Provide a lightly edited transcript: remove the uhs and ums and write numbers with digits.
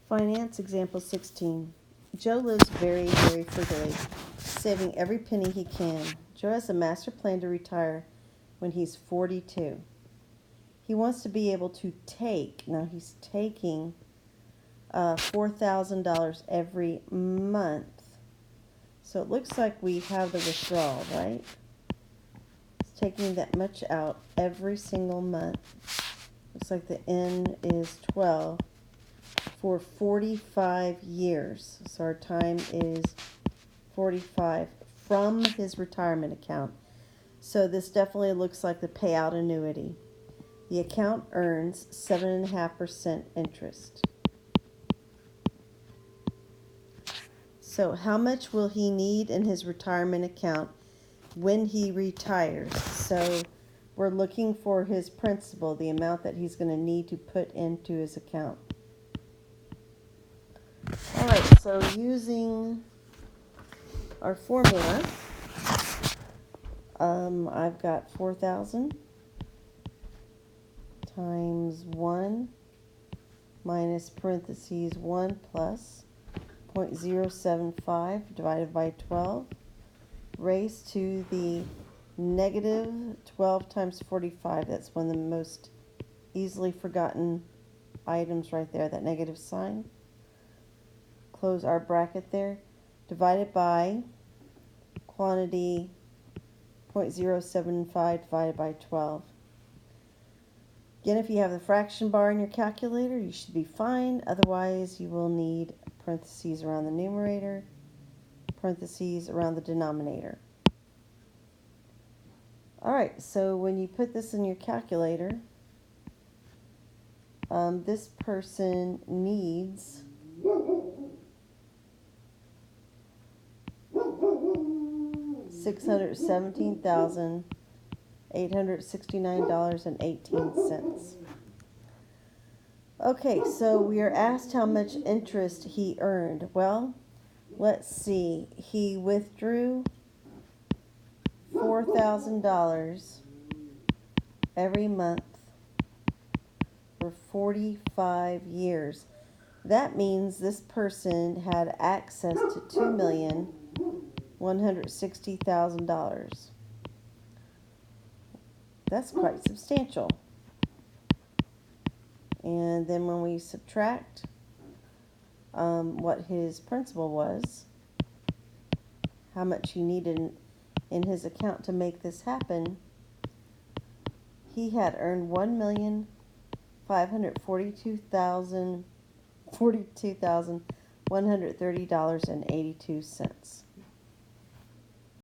Finance example 16. Joe lives very, very frugally, saving every penny he can. Joe has a master plan to retire when he's 42. He wants to be able to now he's taking $4,000 every month. So it looks like we have the withdrawal, right? It's taking that much out every single month. Looks like the N is 12 for 45 years. So our time is 45 from his retirement account. So this definitely looks like the payout annuity. The account earns 7.5% interest. So how much will he need in his retirement account when he retires? So we're looking for his principal, the amount that he's going to need to put into his account. All right, so using our formula, I've got 4,000 times 1 minus parentheses 1 plus 0.075 divided by 12 raised to the negative 12 times 45. That's one of the most easily forgotten items right there, that negative sign. Close our bracket there. Divided by quantity 0.075 divided by 12. Again, if you have the fraction bar in your calculator, you should be fine. Otherwise, you will need parentheses around the numerator, parentheses around the denominator. Alright, so when you put this in your calculator, this person needs $617,869.18. Okay, so we are asked how much interest he earned. Well, let's see. He withdrew $4,000 every month for 45 years. That means this person had access to $2,160,000. That's quite substantial. And then when we subtract what his principal was, how much he needed in his account to make this happen, he had earned $1,542,130.82.